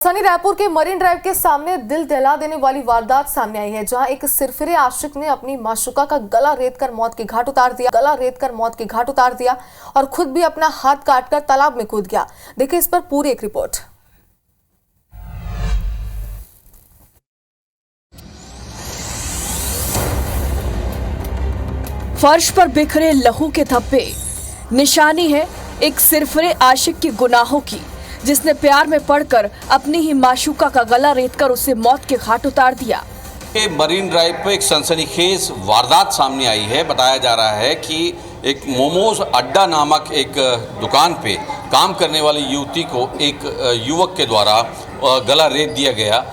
राजधानी रायपुर के marine drive के सामने दिल दहला देने वाली वारदात सामने आई है, जहां एक सिरफिरे आशिक ने अपनी माशूका का गला रेतकर मौत के घाट उतार दिया और खुद भी अपना हाथ काटकर तालाब में कूद गया। देखिए इस पर पूरी एक रिपोर्ट। फर्श पर बिखरे लहू के धब्बे निशानी है एक सिरफिरे आशिक के गुनाहों की, जिसने प्यार में पड़कर अपनी ही माशूका का गला रेतकर उसे मौत के घाट उतार दिया। मरीन ड्राइव पर एक सनसनीखेज वारदात सामने आई है। बताया जा रहा है कि एक मोमोज अड्डा नामक एक दुकान पे काम करने वाली युवती को एक युवक के द्वारा गला रेत दिया गया।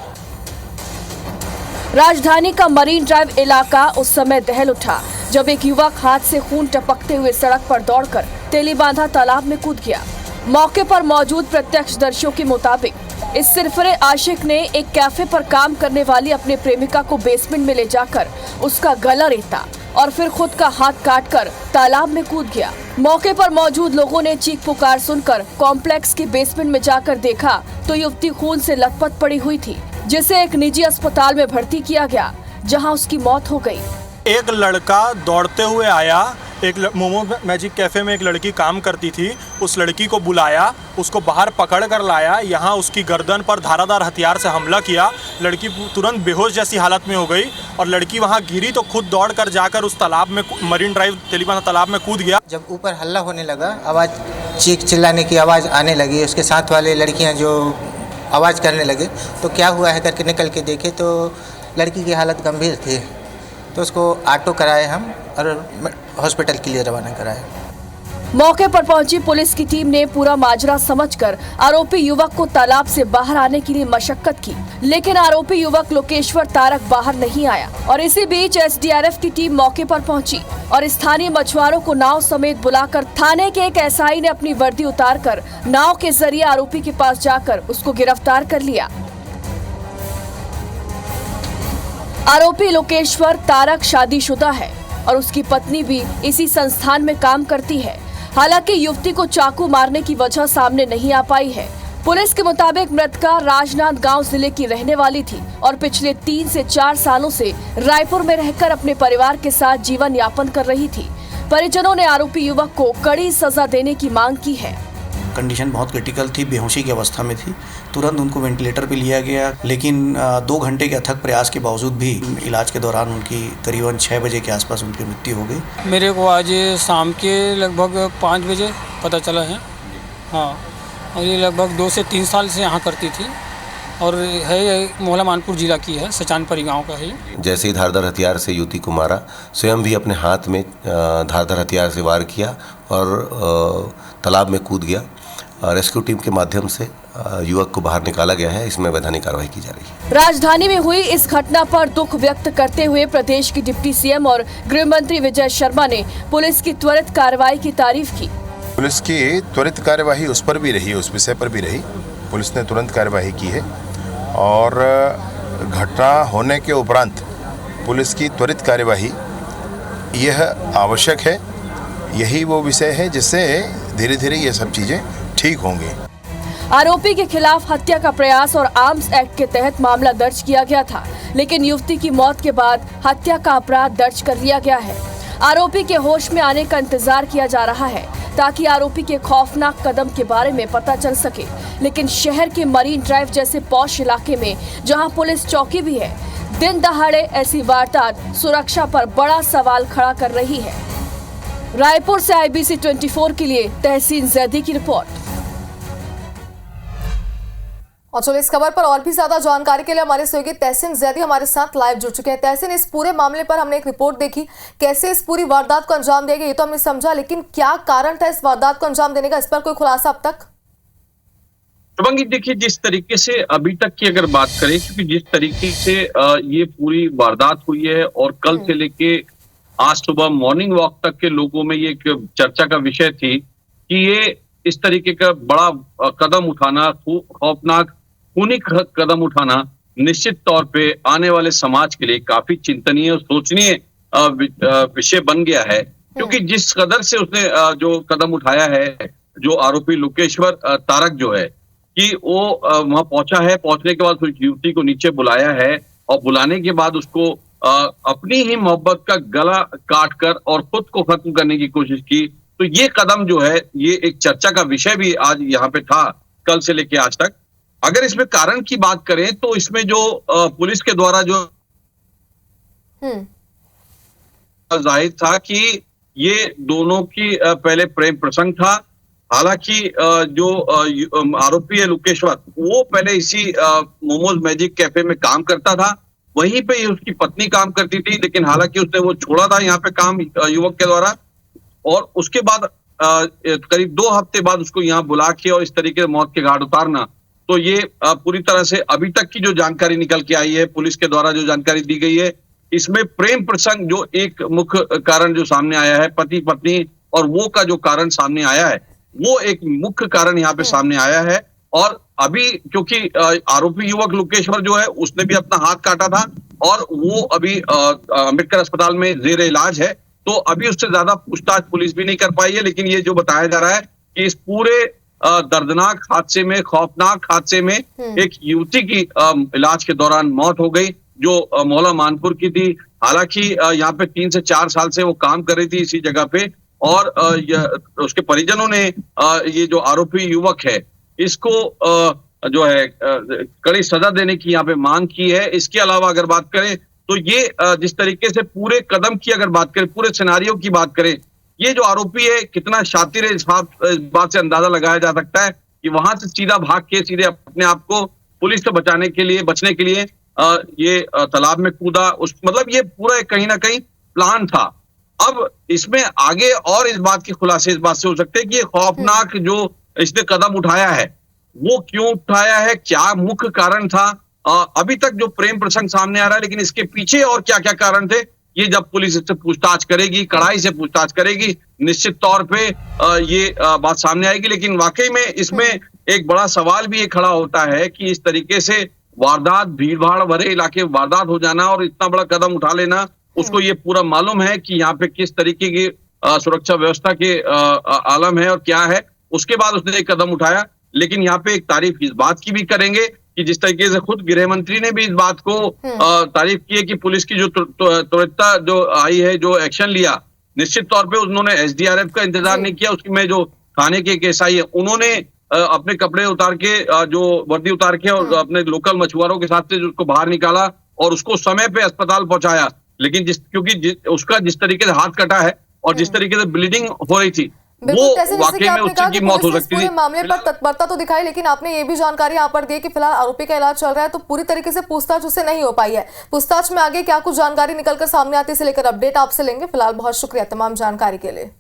राजधानी का मरीन ड्राइव इलाका उस समय दहल उठा जब एक युवक हाथ से खून टपकते हुए सड़क पर दौड़कर तेलीबांधा तालाब में कूद गया। मौके पर मौजूद प्रत्यक्षदर्शियों के मुताबिक इस सिरफिरे आशिक ने एक कैफे पर काम करने वाली अपने प्रेमिका को बेसमेंट में ले जाकर उसका गला रेता और फिर खुद का हाथ काटकर तालाब में कूद गया। मौके पर मौजूद लोगों ने चीख पुकार सुनकर कॉम्प्लेक्स के बेसमेंट में जाकर देखा तो युवती खून से लथपथ पड़ी हुई थी, जिसे एक निजी अस्पताल में भर्ती किया गया, जहां उसकी मौत हो गई। एक लड़का दौड़ते हुए आया। एक मोमो मैजिक कैफ़े में एक लड़की काम करती थी। उस लड़की को बुलाया, उसको बाहर पकड़ कर लाया, यहाँ उसकी गर्दन पर धारादार हथियार से हमला किया। लड़की तुरंत बेहोश जैसी हालत में हो गई और लड़की वहाँ गिरी तो खुद दौड़ कर जाकर उस तालाब में, मरीन ड्राइव तेलीबांधा तालाब में कूद गया। जब ऊपर हल्ला होने लगा, आवाज़ चीख चिल्लाने की आवाज़ आने लगी, उसके साथ वाले लड़कियाँ जो आवाज़ करने लगे तो क्या हुआ है करके निकल के देखे तो लड़की की हालत गंभीर थी, तो उसको ऑटो कराए हम और हॉस्पिटल के लिए रवाना कराए। मौके पर पहुंची पुलिस की टीम ने पूरा माजरा समझकर आरोपी युवक को तालाब से बाहर आने के लिए मशक्कत की, लेकिन आरोपी युवक लोकेश्वर तारक बाहर नहीं आया और इसी बीच एसडीआरएफ की टीम मौके पर पहुंची और स्थानीय मछुआरों को नाव समेत बुलाकर थाने के एक एसआई ने अपनी वर्दी उतारकर नाव के जरिए आरोपी के पास जाकर उसको गिरफ्तार कर लिया। आरोपी लोकेश्वर तारक शादीशुदा है और उसकी पत्नी भी इसी संस्थान में काम करती है। हालांकि युवती को चाकू मारने की वजह सामने नहीं आ पाई है। पुलिस के मुताबिक मृतका राजनांदगांव जिले की रहने वाली थी और पिछले 3 से 4 सालों से रायपुर में रहकर अपने परिवार के साथ जीवन यापन कर रही थी। परिजनों ने आरोपी युवक को कड़ी सजा देने की मांग की है। कंडीशन बहुत क्रिटिकल थी, बेहोशी की अवस्था में थी। तुरंत उनको वेंटिलेटर पे लिया गया, लेकिन 2 घंटे के अथक प्रयास के बावजूद भी इलाज के दौरान उनकी करीबन 6 बजे के आसपास उनकी मृत्यु हो गई। मेरे को आज शाम के लगभग 5 बजे पता चला है। हाँ, और ये लगभग 2 से 3 साल से यहाँ करती थी और है मोहला मानपुर जिला की है, सचानपरी गांव का है। जैसे ही धारदार हथियार से युवती को मारा, स्वयं भी अपने हाथ में धारदार हथियार से वार किया और तालाब में कूद गया। रेस्क्यू टीम के माध्यम से युवक को बाहर निकाला गया है। इसमें वैधानिक कार्रवाई की जा रही है। राजधानी में हुई इस घटना पर दुख व्यक्त करते हुए प्रदेश की डिप्टी सीएम और गृह मंत्री विजय शर्मा ने पुलिस की त्वरित कार्रवाई की तारीफ की। पुलिस की त्वरित कार्यवाही उस पर भी रही, उस विषय पर भी रही। पुलिस ने तुरंत कार्यवाही की है और घटना होने के उपरांत पुलिस की त्वरित कार्यवाही यह आवश्यक है। यही वो विषय है जिससे धीरे धीरे ये सब चीजें ठीक होंगी। आरोपी के खिलाफ हत्या का प्रयास और आर्म्स एक्ट के तहत मामला दर्ज किया गया था, लेकिन युवती की मौत के बाद हत्या का अपराध दर्ज कर लिया गया है। आरोपी के होश में आने का इंतजार किया जा रहा है ताकि आरोपी के खौफनाक कदम के बारे में पता चल सके, लेकिन शहर के मरीन ड्राइव जैसे पॉश इलाके में जहां पुलिस चौकी भी है, दिन दहाड़े ऐसी वारदात सुरक्षा पर बड़ा सवाल खड़ा कर रही है। रायपुर से IBC 24 के लिए तहसीन जैदी की रिपोर्ट। और चलो इस खबर पर और भी ज्यादा जानकारी के लिए हमारे सहयोगी तहसीन जैदी हमारे साथ लाइव जुड़ चुके हैं। तहसीन, इस पूरे मामले पर हमने एक रिपोर्ट देखी, कैसे इस पूरी वारदात को अंजाम दिया गया ये तो हमने समझा, लेकिन क्या कारण था इस वारदात को अंजाम देने का, इस पर कोई खुलासा अब तक? शुभंगी, देखिए जिस तरीके से अभी तक की अगर बात करें, क्योंकि जिस तरीके से ये पूरी वारदात हुई है और कल से लेके आज सुबह मॉर्निंग वॉक तक के लोगों में ये चर्चा का विषय थी कि ये इस तरीके का बड़ा कदम उठाना, खौफनाक खूनी कदम उठाना निश्चित तौर पे आने वाले समाज के लिए काफी चिंतनीय और सोचनीय विषय बन गया है। क्योंकि जिस कदर से उसने जो कदम उठाया है, जो आरोपी लोकेश्वर तारक जो है, कि वो वहां पहुंचा है, पहुंचने के बाद उस युवती को नीचे बुलाया है और बुलाने के बाद उसको अपनी ही मोहब्बत का गला काट कर और खुद को खत्म करने की कोशिश की। तो ये कदम जो है ये एक चर्चा का विषय भी आज यहाँ पे था, कल से लेके आज तक। अगर इसमें कारण की बात करें तो इसमें जो पुलिस के द्वारा जो जाहिर था कि ये दोनों की पहले प्रेम प्रसंग था। हालांकि जो आरोपी है लुकेश्वर, वो पहले इसी मोमोज मैजिक कैफे में काम करता था, वहीं पे ही उसकी पत्नी काम करती थी, लेकिन हालांकि उसने वो छोड़ा था यहाँ पे काम युवक के द्वारा, और उसके बाद करीब 2 हफ्ते बाद उसको यहाँ बुला के और इस तरीके से मौत के घाट उतारना। तो ये पूरी तरह से अभी तक की जो जानकारी निकल के आई है, पुलिस के द्वारा जो जानकारी दी गई है, इसमें प्रेम प्रसंग जो एक मुख्य कारण जो सामने आया है, पति पत्नी और वो का जो कारण सामने आया है, वो एक मुख्य कारण यहाँ पे सामने आया है। और अभी क्योंकि आरोपी युवक लुकेश्वर जो है उसने भी अपना हाथ काटा था और वो अभी अम्बेडकर अस्पताल में जेर इलाज है, तो अभी उससे ज्यादा पूछताछ पुलिस भी नहीं कर पाई है। लेकिन ये जो बताया जा रहा है कि इस पूरे दर्दनाक हादसे में, खौफनाक हादसे में एक युवती की इलाज के दौरान मौत हो गई, जो मौला मानपुर की थी। हालांकि यहाँ पे 3 से 4 साल से वो काम कर रही थी इसी जगह पे, और उसके परिजनों ने ये जो आरोपी युवक है इसको जो है कड़ी सजा देने की यहाँ पे मांग की है। इसके अलावा अगर बात करें तो ये जिस तरीके से पूरे कदम की अगर बात करें, पूरे सिनेरियो की बात करें, ये जो आरोपी है कितना शातिर है, इस बात से अंदाजा लगाया जा सकता है कि वहां से सीधा भाग के सीधे अपने आप को पुलिस से बचने के लिए ये तालाब में कूदा। मतलब ये पूरा कहीं ना कहीं प्लान था। अब इसमें आगे और इस बात के खुलासे इस बात से हो सकते हैं कि ये खौफनाक जो इसने कदम उठाया है वो क्यों उठाया है, क्या मुख्य कारण था। अभी तक जो प्रेम प्रसंग सामने आ रहा है, लेकिन इसके पीछे और क्या क्या कारण थे, ये जब पुलिस इससे पूछताछ करेगी, कड़ाई से पूछताछ करेगी, निश्चित तौर पे ये बात सामने आएगी। लेकिन वाकई में इसमें एक बड़ा सवाल भी ये खड़ा होता है कि इस तरीके से वारदात, भीड़ भाड़ भरे इलाके में वारदात हो जाना और इतना बड़ा कदम उठा लेना, उसको ये पूरा मालूम है कि यहाँ पे किस तरीके की सुरक्षा व्यवस्था के आलम है और क्या है। उसके बाद उसने एक कदम उठाया। लेकिन यहाँ पे एक तारीफ इस बात की भी करेंगे कि जिस तरीके से खुद गृह मंत्री ने भी इस बात को तारीफ की है कि पुलिस की जो त्वरितता जो आई है, जो एक्शन लिया, निश्चित तौर पे उन्होंने एसडीआरएफ का इंतजार नहीं किया। उसकी में जो थाने के केसाई है उन्होंने अपने कपड़े उतार के, जो वर्दी उतार के और अपने लोकल मछुआरों के साथ से उसको बाहर निकाला और उसको समय पे अस्पताल पहुंचाया। लेकिन क्योंकि उसका जिस तरीके से हाथ कटा है और जिस तरीके से ब्लीडिंग हो रही थी, वो वाकई में उसकी की मौत हो सकती थी। मामले पर तत्परता तो दिखाई, लेकिन आपने ये भी जानकारी यहाँ पर दी कि फिलहाल आरोपी का इलाज चल रहा है, तो पूरी तरीके से पूछताछ उससे नहीं हो पाई है। पूछताछ में आगे क्या कुछ जानकारी निकलकर सामने आती है, इसे लेकर अपडेट आपसे लेंगे। फिलहाल बहुत शुक्रिया तमाम जानकारी के लिए।